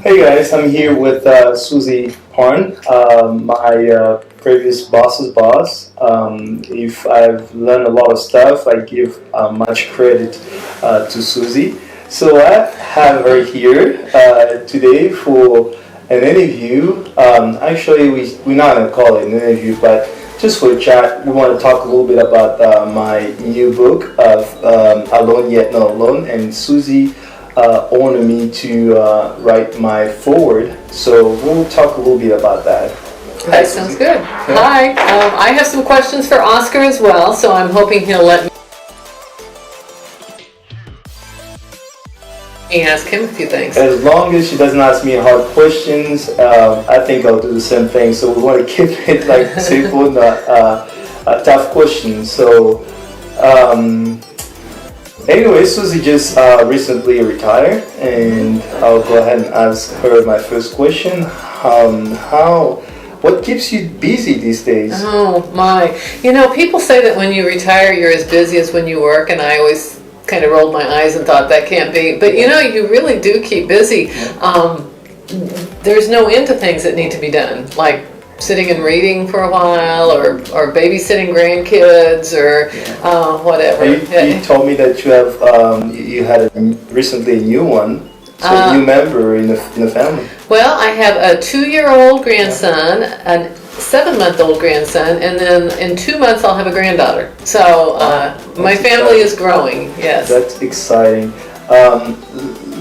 Hey guys, I'm here with Susie Horn, my previous boss's boss. If I've learned a lot of stuff, I give much credit to Susie. So I have her here today for an interview. Actually, we're not going to call it an interview, but just for a chat, we want to talk a little bit about my new book of Alone Yet Not Alone, and Susie honored me to write my forward. So we'll talk a little bit about that. That sounds good. Hi. I have some questions for Oscar as well, so I'm hoping he'll let me ask him a few things. As long as she doesn't ask me hard questions, I think I'll do the same thing. So we want to keep it like simple, not tough questions. So anyway, Susie just recently retired, and I'll go ahead and ask her my first question. What keeps you busy these days? Oh my. You know, people say that when you retire, you're as busy as when you work, and I always kind of rolled my eyes and thought that can't be. But you know, you really do keep busy. There's no end to things that need to be done, like sitting and reading for a while, or babysitting grandkids, or whatever. You told me that you had recently a new one, so a new member in the family. Well, I have a 2-year-old grandson, a 7-month-old grandson, and then in 2 months I'll have a granddaughter. So my family is growing. Yes. That's exciting.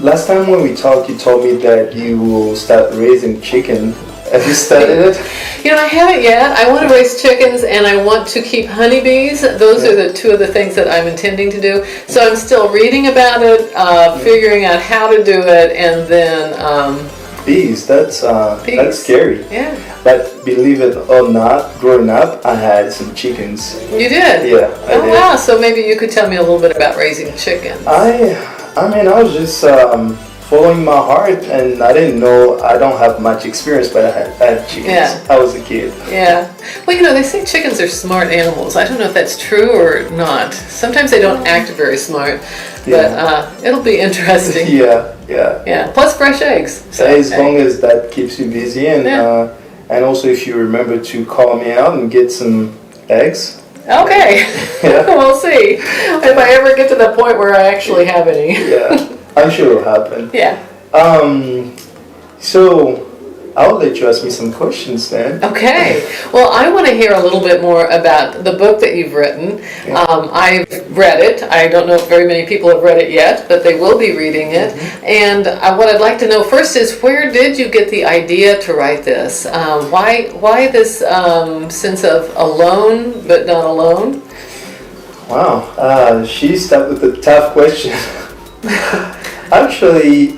Last time when we talked, you told me that you will start raising chicken. Have you started it? You know, I haven't yet. I want to raise chickens, and I want to keep honeybees. Those are the two of the things that I'm intending to do. So I'm still reading about it, figuring out how to do it, and then bees. That's scary. Yeah. But believe it or not, growing up, I had some chickens. You did? Yeah, I did. Wow. So maybe you could tell me a little bit about raising chickens. I mean, I was just following my heart, and I didn't know. I don't have much experience, but I had chickens. Yeah. I was a kid. Yeah. Well, you know, they say chickens are smart animals. I don't know if that's true or not. Sometimes they don't act very smart, but it'll be interesting. Yeah. Plus fresh eggs. So, as long as that keeps you busy, and also if you remember to call me out and get some eggs. Okay. Yeah. We'll see if I ever get to the point where I actually have any. Yeah. I'm sure it'll happen. Yeah. So I'll let you ask me some questions then. Okay. Well, I want to hear a little bit more about the book that you've written. Yeah. I've read it. I don't know if very many people have read it yet, but they will be reading it. Mm-hmm. And what I'd like to know first is, where did you get the idea to write this? Why this sense of alone but not alone? Wow. She started with a tough question. Actually,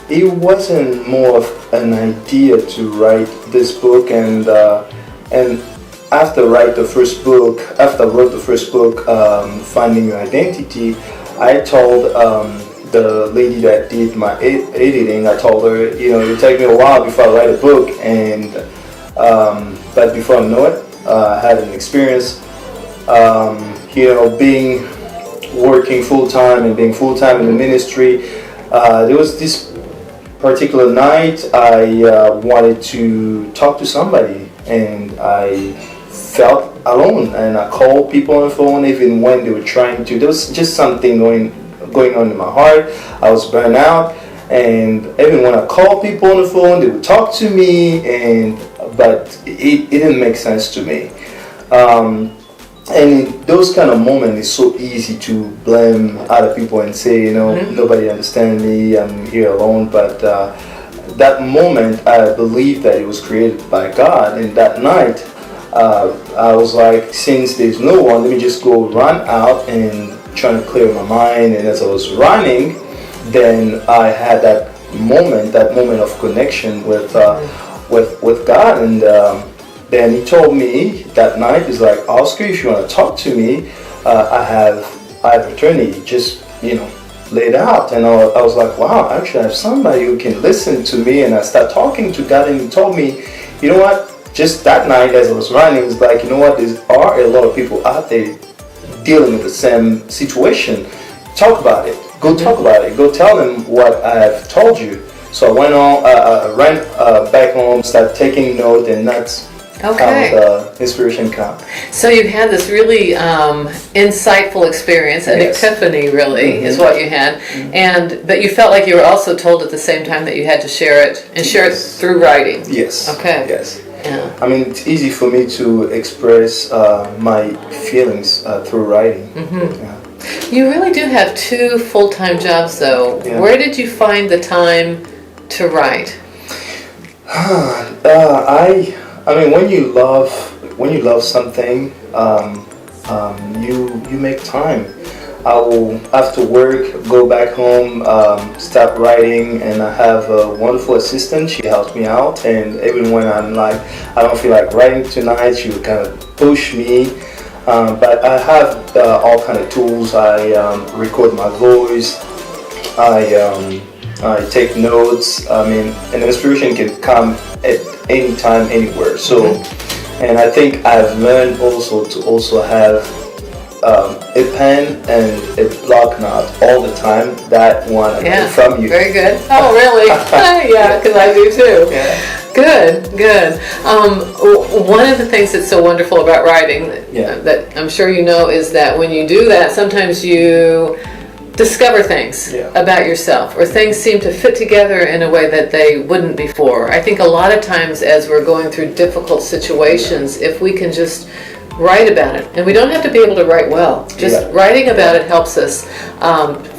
it wasn't more of an idea to write this book, and after I wrote the first book, Finding Your Identity, I told the lady that did my editing, I told her, it'll take me a while before I write a book, and but before I know it, I had an experience, being working full-time and being full-time in the ministry. There was this particular night I wanted to talk to somebody, and I felt alone, and I called people on the phone even when they were trying to. There was just something going on in my heart. I was burned out, and even when I called people on the phone, they would talk to me, but it didn't make sense to me. And in those kind of moments, it's so easy to blame other people and say, nobody understands me, I'm here alone. But that moment, I believe that it was created by God. And that night, I was like, since there's no one, let me just go run out and trying to clear my mind. And as I was running, then I had that moment of connection with God. And then he told me that night, he's like, Oscar, if you want to talk to me, I have eternity, just, lay it out. And I was like, wow, actually I have somebody who can listen to me. And I started talking to God, and he told me, you know what, just that night as I was running, it's like, you know what, there are a lot of people out there dealing with the same situation. Talk about it. Go talk about it. Go tell them what I have told you. So I went on, ran back home, started taking note, and that's Okay. how the inspiration come. So you had this really insightful experience, an Yes. epiphany, really, is Mhm. what you had, but you felt like you were also told at the same time that you had to share it and share it Yes. through writing. Yes. Okay. Yes. Yeah. I mean, it's easy for me to express my feelings through writing. Yeah. You really do have two full-time jobs, though. Yeah. Where did you find the time to write? I mean, when you love something, you make time. I will, after work, go back home, start writing, and I have a wonderful assistant. She helps me out, and even when I'm like, I don't feel like writing tonight, she would kind of push me. But I have all kind of tools. I record my voice. I take notes. I mean, an inspiration can come at any time, anywhere. So, and I think I've learned also to also have a pen and a block knot all the time. That one I get from you. Very good. Oh, really? Yeah, because I do too. Yeah. Good, good. One of the things that's so wonderful about writing that I'm sure you know is that when you do that, sometimes you discover things about yourself, or things seem to fit together in a way that they wouldn't before. I think a lot of times as we're going through difficult situations, if we can just write about it, and we don't have to be able to write well, just writing about it helps us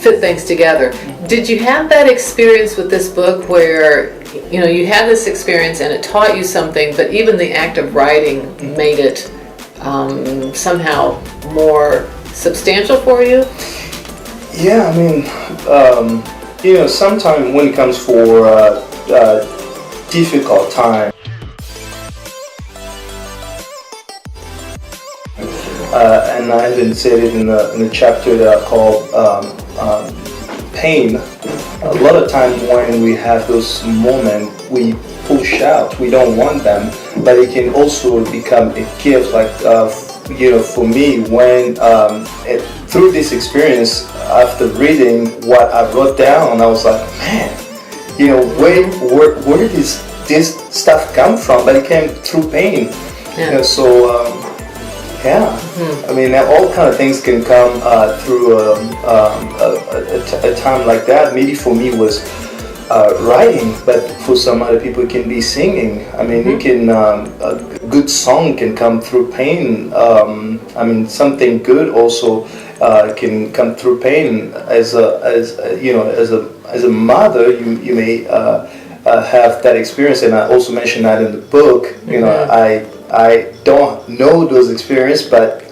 fit things together. Did you have that experience with this book where you had this experience and it taught you something, but even the act of writing made it somehow more substantial for you? Yeah, I mean, sometimes when it comes for difficult time, and I even said it in the chapter that I called pain. A lot of times when we have those moments, we push out. We don't want them, but it can also become a gift. Like for me, when through this experience, after reading what I wrote down, I was like, man, where did this stuff come from? But it came through pain. Yeah. I mean, all kind of things can come through a time like that. Maybe for me it was writing, but for some other people it can be singing. I mean, you can a good song can come through pain. I mean, something good also can come through pain. As a mother, you may have that experience, and I also mentioned that in the book. I don't know those experiences, but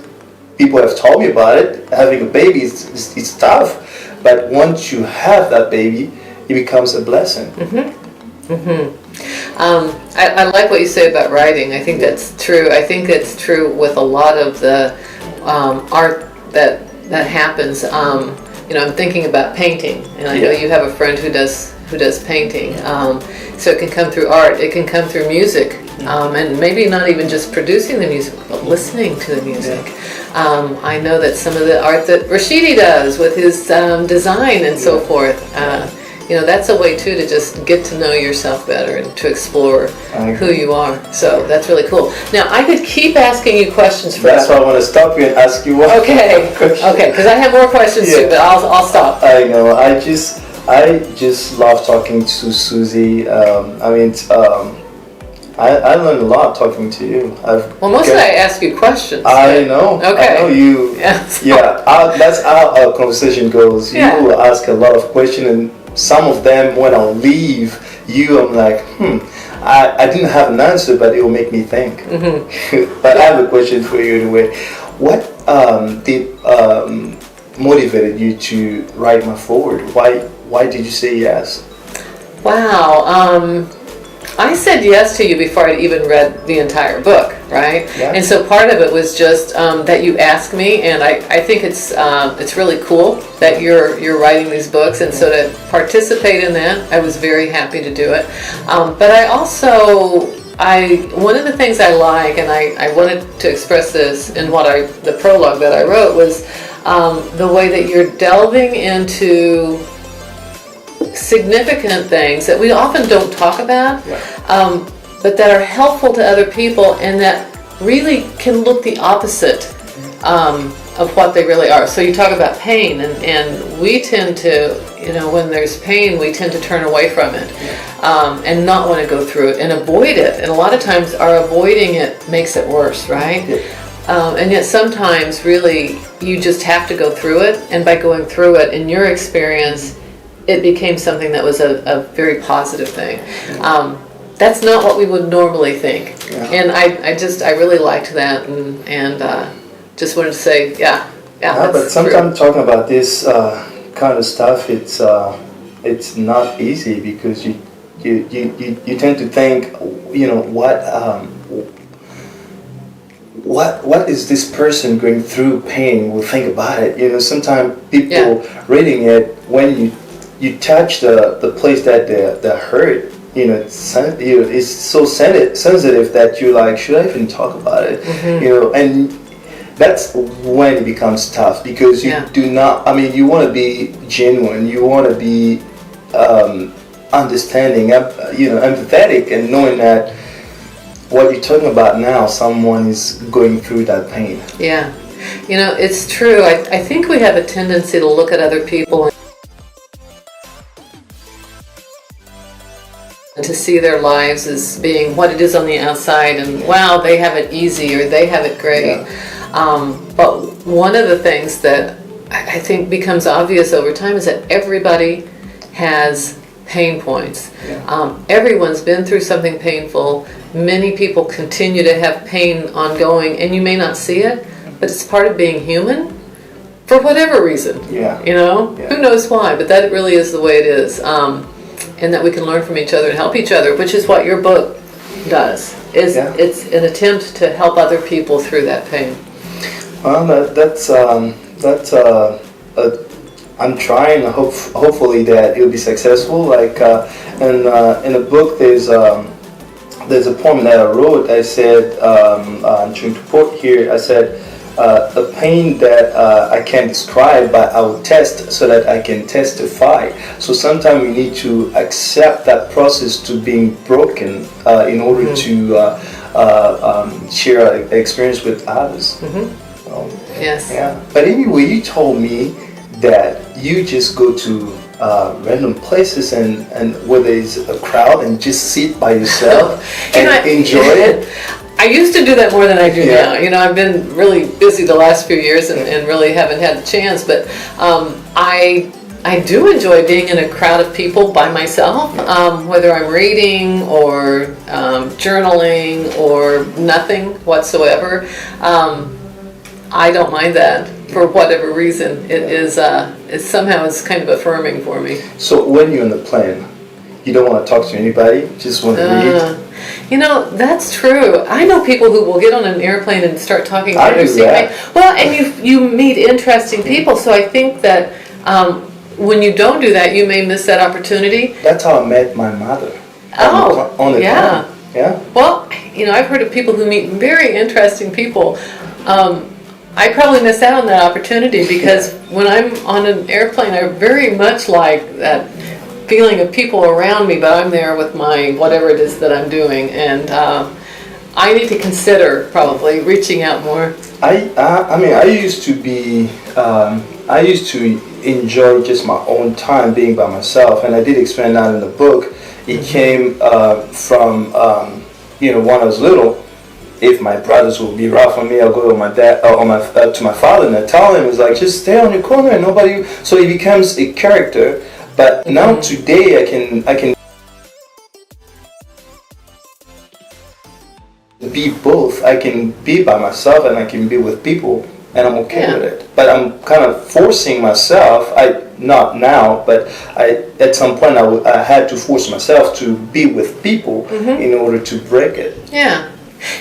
people have told me about it. Having a baby it's tough, but once you have that baby, it becomes a blessing. I like what you say about writing. I think that's true. I think it's true with a lot of the art that happens. I'm thinking about painting, and I know you have a friend who does painting. So it can come through art. It can come through music. And maybe not even just producing the music, but listening to the music. I know that some of the art that Rashidi does with his design and so forth, that's a way too to just get to know yourself better and to explore who you are. So that's really cool. Now I could keep asking you questions forever. That's why I want to stop you and ask you one question. Okay, because I have more questions too, but I'll stop. I know. I just love talking to Susie. I learned a lot talking to you. Mostly I ask you questions. I know. Okay. I know you. That's how our conversation goes. Yeah. You will ask a lot of questions, and some of them, when I leave you, I'm like, I didn't have an answer, but it will make me think. But I have a question for you anyway. What motivated you to write my foreword? Why did you say yes? Wow. I said yes to you before I'd even read the entire book, right? Yeah. And so part of it was just that you asked me, and I think it's really cool that you're writing these books, and so to participate in that, I was very happy to do it. But I also, one of the things I like, and I wanted to express this in the prologue that I wrote, was the way that you're delving into significant things that we often don't talk about, Yeah. but that are helpful to other people and that really can look the opposite of what they really are. So you talk about pain, and we tend to, when there's pain, we tend to turn away from it and not want to go through it and avoid it. And a lot of times our avoiding it makes it worse, right? Yeah. And yet sometimes really you just have to go through it, and by going through it, in your experience, it became something that was a very positive thing. That's not what we would normally think. Yeah. And I really liked that, and just wanted to say, yeah, but sometimes talking about this kind of stuff, it's not easy, because you tend to think, what is this person going through pain will think about it. Sometimes people reading it, when you touch the place that they hurt, it's so sensitive that you're like, should I even talk about it? Mm-hmm. And that's when it becomes tough, because you do not, you want to be genuine, you want to be understanding, empathetic, and knowing that what you're talking about now, someone is going through that pain. Yeah. It's true. I think we have a tendency to look at other people and to see their lives as being what it is on the outside, and wow, they have it easy, or they have it great. Yeah. But one of the things that I think becomes obvious over time is that everybody has pain points. Yeah. Everyone's been through something painful. Many people continue to have pain ongoing, and you may not see it, but it's part of being human for whatever reason. Yeah. Who knows why, but that really is the way it is. And that we can learn from each other and help each other, which is what your book does. It's an attempt to help other people through that pain. Well, I'm trying. Hopefully that it'll be successful. Like in the book, there's a poem that I wrote. I said, I'm trying to quote here. I said, the pain that I can't describe, but I will test so that I can testify. So sometimes we need to accept that process to being broken in order to share our experience with others. Mm-hmm. Yes. Yeah. But anyway, you told me that you just go to random places and where there's a crowd and just sit by yourself and enjoy it. I used to do that more than I do now. I've been really busy the last few years and really haven't had the chance. But I do enjoy being in a crowd of people by myself, whether I'm reading or journaling or nothing whatsoever. I don't mind that for whatever reason. It somehow is kind of affirming for me. So when you're on the plane, you don't want to talk to anybody, just want to read? That's true. I know people who will get on an airplane and start talking to their seatmate. Well, and you meet interesting people, so I think that when you don't do that, you may miss that opportunity. That's how I met my mother. On the plane. Yeah. Well, I've heard of people who meet very interesting people. I probably missed out on that opportunity because when I'm on an airplane, I very much like that feeling of people around me, but I'm there with my whatever it is that I'm doing, and I need to consider probably reaching out more. I used to enjoy just my own time being by myself, and I did explain that in the book. It came from when I was little. If my brothers would be rough on me, I'll go to my dad to my father and I tell him, it's like, just stay on your corner and nobody. So it becomes a character. But now today I can be both. I can be by myself and I can be with people, and I'm okay with it. But I'm kind of forcing myself. Not now, but at some point I had to force myself to be with people in order to break it. Yeah.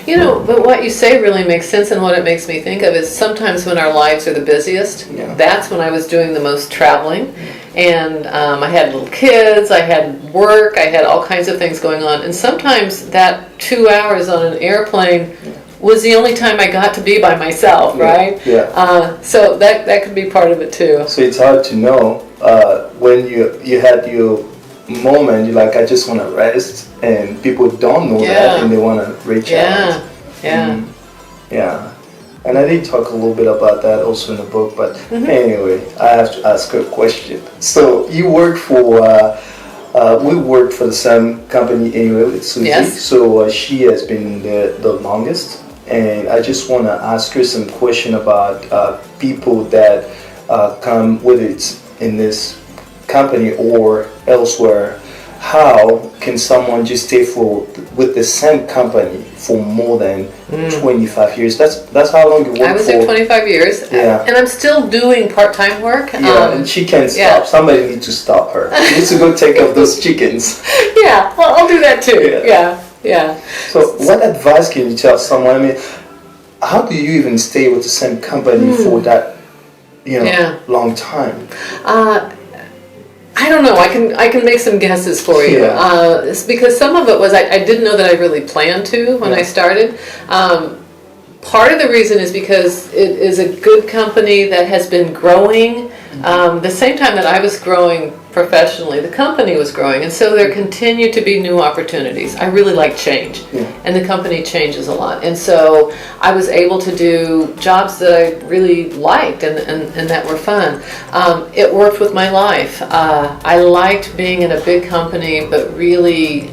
But what you say really makes sense, and what it makes me think of is sometimes when our lives are the busiest, that's when I was doing the most traveling, and I had little kids, I had work, I had all kinds of things going on, and sometimes that 2 hours on an airplane was the only time I got to be by myself, right? Yeah. So that could be part of it too. So it's hard to know when you had your moment you're like, I just want to rest, and people don't know that, and they want to reach out. Yeah. And I did talk a little bit about that also in the book, but anyway, I have to ask her a question. So you work for, we worked for the same company anyway with Susie. Yes. So she has been the longest, and I just want to ask her some question about people that come, whether it's in this company or elsewhere. How can someone just stay with the same company for more than 25 years? That's how long you worked for. I was there 25 years, and I'm still doing part-time work. And she can't stop. Yeah. Somebody needs to stop her. She needs to go take care of those chickens. Yeah, well, I'll do that too. Yeah. So what advice can you tell someone? I mean, how do you even stay with the same company for that, long time? I don't know. I can make some guesses for you. It's because some of it was I didn't know that I really planned to when I started. Part of the reason is because it is a good company that has been growing. The same time that I was growing professionally, the company was growing, and so there continued to be new opportunities. I really like change, and the company changes a lot. And so I was able to do jobs that I really liked and that were fun. It worked with my life. I liked being in a big company, but really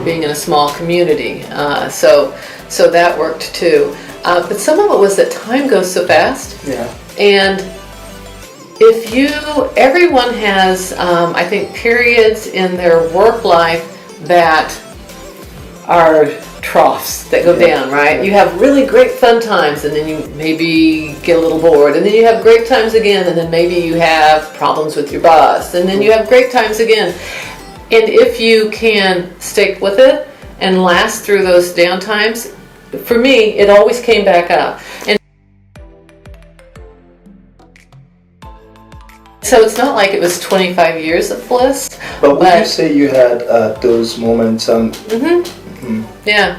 being in a small community. So that worked too. But some of it was that time goes so fast. And everyone has, I think, periods in their work life that are troughs that go down, right? You have really great fun times, and then you maybe get a little bored, and then you have great times again, and then maybe you have problems with your boss, and then you have great times again. And if you can stick with it and last through those down times, for me, it always came back up. And so it's not like it was 25 years of bliss. But would you say you had those moments? Yeah.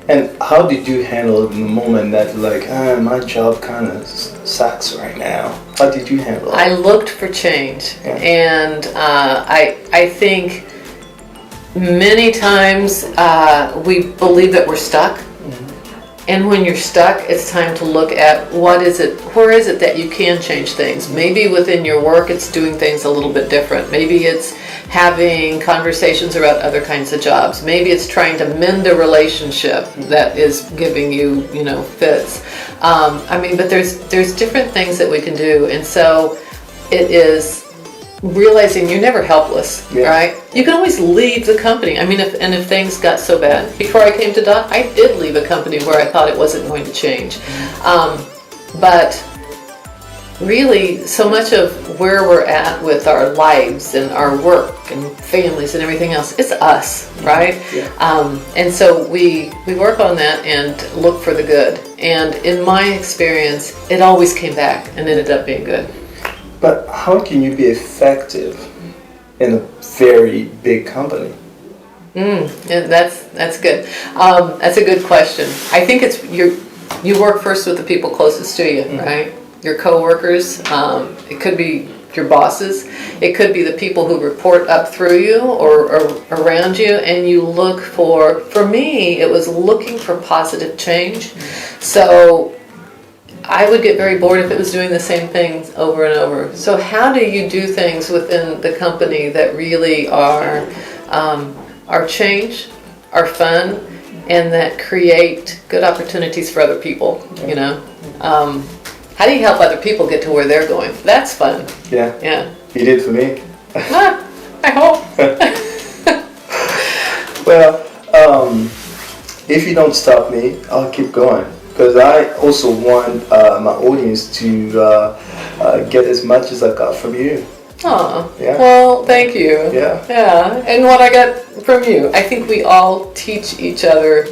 And how did you handle the moment that like, my job kind of sucks right now? How did you handle it? I looked for change. And I think many times we believe that we're stuck. And when you're stuck, it's time to look at where is it that you can change things. Maybe within your work, it's doing things a little bit different. Maybe it's having conversations about other kinds of jobs. Maybe it's trying to mend a relationship that is giving you, fits. But there's different things that we can do. And so it is realizing you're never helpless, right? You can always leave the company. If things got so bad, before I came to Dot, I did leave a company where I thought it wasn't going to change. But really, so much of where we're at with our lives and our work and families and everything else, it's us, right? And so we work on that and look for the good. And in my experience, it always came back and ended up being good. But how can you be effective in a very big company? Yeah, that's good. That's a good question. I think it's you work first with the people closest to you, right? Your coworkers. It could be your bosses. It could be the people who report up through you or around you, and you look for me, it was looking for positive change. So I would get very bored if it was doing the same things over and over. So how do you do things within the company that really are change, are fun, and that create good opportunities for other people, How do you help other people get to where they're going? That's fun. Yeah. You did for me. I hope. Well, if you don't stop me, I'll keep going. Because I also want my audience to get as much as I got from you. Oh, well, thank you. Yeah. And what I got from you, I think we all teach each other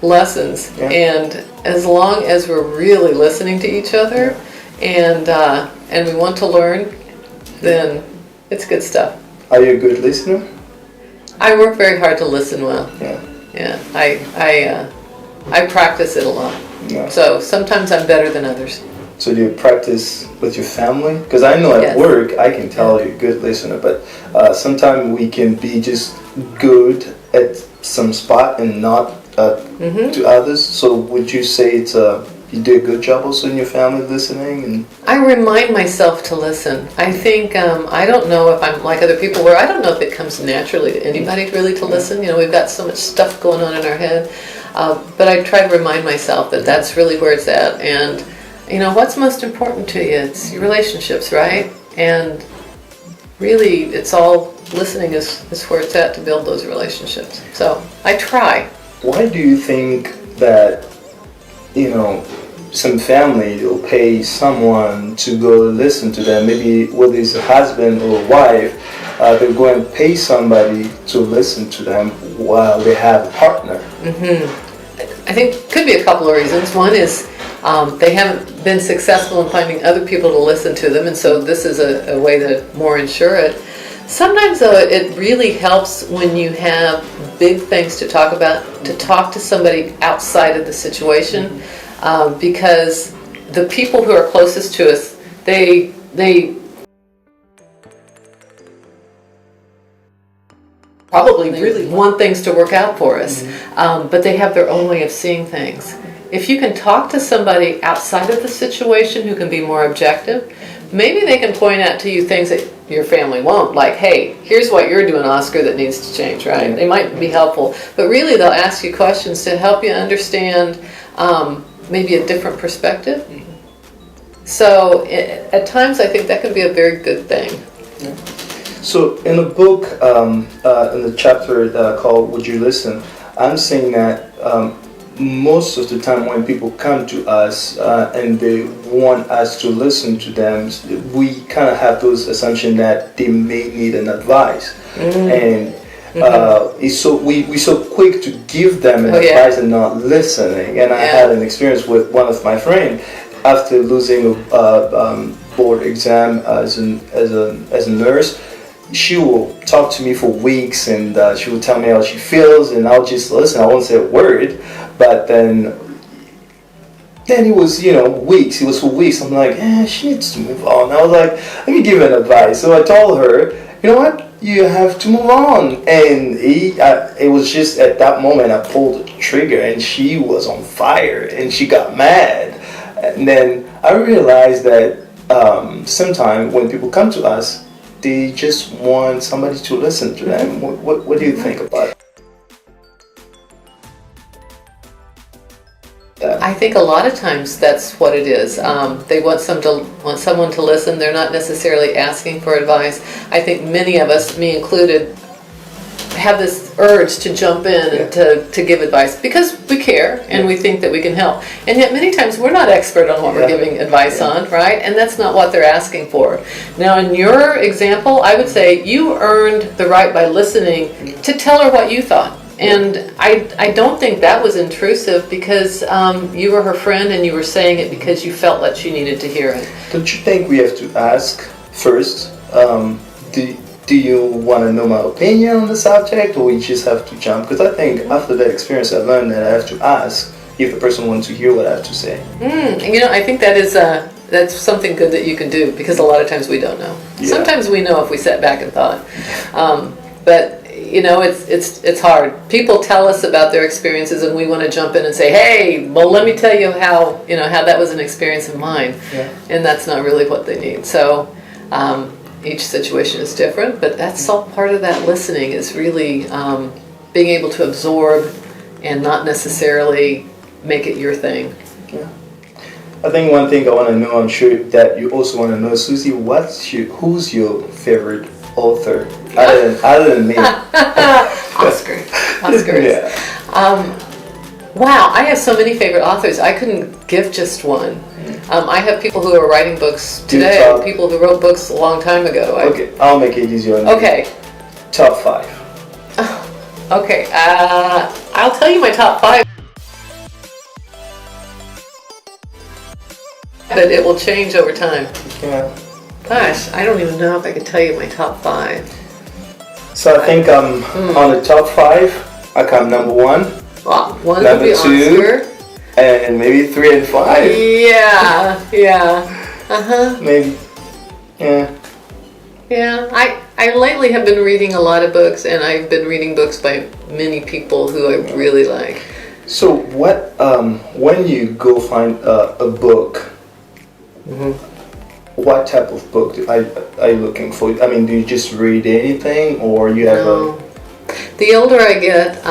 lessons. And as long as we're really listening to each other and we want to learn, then it's good stuff. Are you a good listener? I work very hard to listen well. I practice it a lot. So sometimes I'm better than others. So do you practice with your family? Because I know at Yes. work I can tell you're a good listener, but sometimes we can be just good at some spot and not to others. So would you say you do a good job also in your family listening? And I remind myself to listen. I think, I don't know if I'm like other people where I don't know if it comes naturally to anybody really to listen. You know, we've got so much stuff going on in our head. But I try to remind myself that that's really where it's at. And, you know, what's most important to you? It's your relationships, right? And really, it's all listening is where it's at to build those relationships. So I try. why do you think that, some family will pay someone to go listen to them? Maybe whether it's a husband or a wife, they'll go and pay somebody to listen to them while they have a partner. I think could be a couple of reasons. One is they haven't been successful in finding other people to listen to them, and so this is a way to more ensure it. Sometimes, though, it really helps when you have big things to talk about, to talk to somebody outside of the situation, because the people who are closest to us, they probably really want things to work out for us, but they have their own way of seeing things. If you can talk to somebody outside of the situation who can be more objective, maybe they can point out to you things that your family won't, like, hey, here's what you're doing, Oscar, that needs to change, right? Yeah. They might be helpful, but really they'll ask you questions to help you understand maybe a different perspective. So at times I think that can be a very good thing. Yeah. So in the book, in the chapter called Would You Listen, I'm saying that most of the time when people come to us and they want us to listen to them, we kind of have those assumptions that they may need an advice. And we're so quick to give them an advice and not listening. And I had an experience with one of my friends after losing a board exam as a nurse. She will talk to me for weeks, and she will tell me how she feels, and I'll just listen. I won't say a word, but then it was weeks. It was for weeks. I'm like, she needs to move on. I was like, let me give her an advice. So I told her, you know what, you have to move on. And it was just at that moment I pulled the trigger, and she was on fire, and she got mad. And then I realized that sometimes when people come to us, they just want somebody to listen to them. What do you think about it? I think a lot of times that's what it is. They want someone to listen. They're not necessarily asking for advice. I think many of us, me included, have this urge to jump in and to give advice because we care and we think that we can help. And yet many times we're not expert on what we're giving advice on, right? And that's not what they're asking for. Now in your example, I would say you earned the right by listening to tell her what you thought. And I don't think that was intrusive because you were her friend and you were saying it because you felt that she needed to hear it. Don't you think we have to ask first, do you want to know my opinion on the subject, or we just have to jump? Because I think after that experience I learned that I have to ask if the person wants to hear what I have to say. I think that's something good that you can do because a lot of times we don't know. Yeah. Sometimes we know if we sat back and thought. But it's hard. People tell us about their experiences and we want to jump in and say, hey, well, let me tell you how that was an experience of mine. Yeah. And that's not really what they need. So each situation is different, but that's all part of that listening is really being able to absorb and not necessarily make it your thing. Yeah. I think one thing I want to know, I'm sure that you also want to know, Susie, who's your favorite author other than me? Oscar. Yeah. Wow, I have so many favorite authors. I couldn't give just one. I have people who are writing books today, and people who wrote books a long time ago. Okay, I'll make it easier. Okay. Top 5. Okay, I'll tell you my top 5. But it will change over time. Yeah. Gosh, I don't even know if I could tell you my top 5. So I think on the top 5, I come number 1. Well, 1 number would be 2, Oscar. and maybe 3 and 5. Yeah. Maybe. Yeah. Yeah, I lately have been reading a lot of books, and I've been reading books by many people who I really like. So what, when you go find a book, what type of book are you looking for? I mean, do you just read anything, or you have No. The older I get,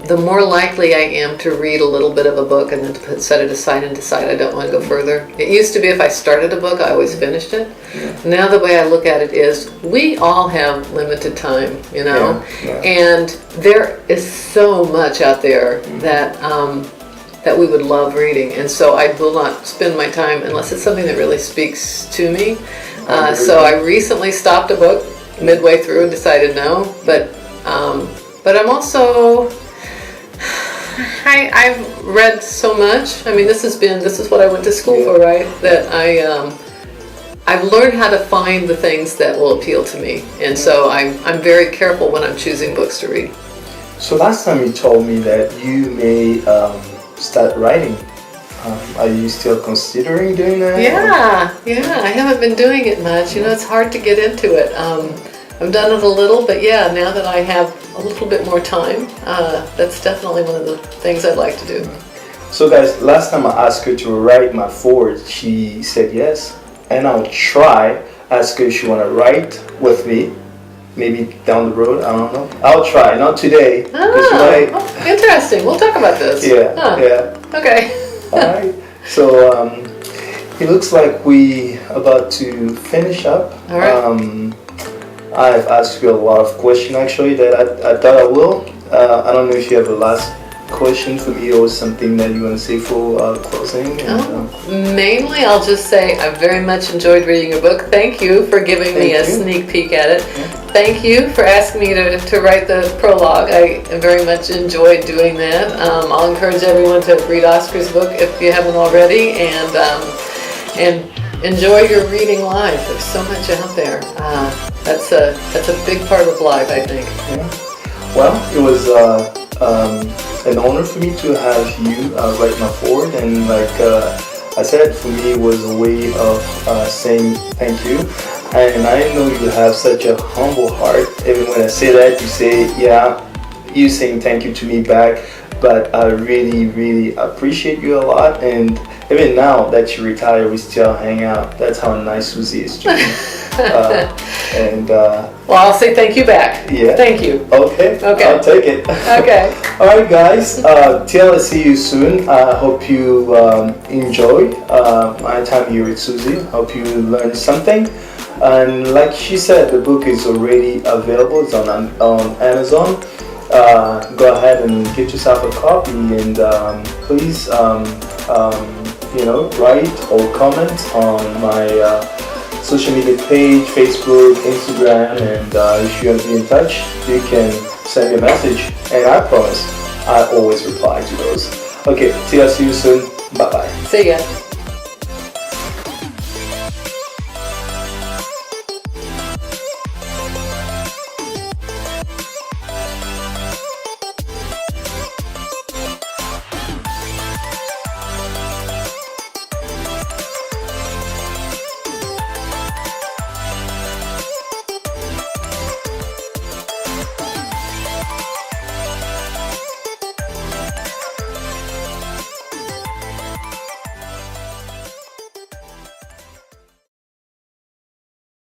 the more likely I am to read a little bit of a book and then to set it aside and decide I don't want to go further. It used to be if I started a book, I always finished it. Now the way I look at it is we all have limited time, you know, and there is so much out there that that we would love reading, and so I will not spend my time unless it's something that really speaks to me. So I recently stopped a book midway through and decided no, but I'm also, I've read so much. I mean, this is what I went to school for, right? That I've learned how to find the things that will appeal to me, and so I'm very careful when I'm choosing books to read. So last time you told me that you may start writing. Are you still considering doing that? Yeah. I haven't been doing it much. You know, it's hard to get into it. I've done it a little, but yeah, now that I have a little bit more time, that's definitely one of the things I'd like to do. So guys, last time I asked her to write my foreword, she said yes, and I'll try. Ask her if she want to write with me, maybe down the road. I don't know. I'll try, not today. Interesting. We'll talk about this. Yeah. Okay. All right. So it looks like we about to finish up. All right. I've asked you a lot of questions actually that I thought I will. I don't know if you have a last question for me or something that you want to say for closing. Mainly, I'll just say I very much enjoyed reading your book. Thank you for giving me a sneak peek at it. Thank you for asking me to write the prologue. I very much enjoyed doing that. I'll encourage everyone to read Oscar's book if you haven't already, and enjoy your reading live. There's so much out there. That's a big part of life, I think. Yeah. Well, it was an honor for me to have you write my foreword, and like I said, for me it was a way of saying thank you. And I know you have such a humble heart. Even when I say that, you say, yeah, you saying thank you to me back. But I really, really appreciate you a lot. And even now that you retire, we still hang out. That's how nice Susie is to me. Well, I'll say thank you back. Yeah. Thank you. Okay. I'll take it. Okay. All right, guys. Till I see you soon. I hope you enjoy my time here with Susie. Hope you learned something. And like she said, the book is already available. It's on Amazon. Go ahead and get yourself a copy, and please, write or comment on my social media page, Facebook, Instagram, and if you want to be in touch, you can send me a message, and I promise I always reply to those. Okay, see you soon. Bye bye. See ya.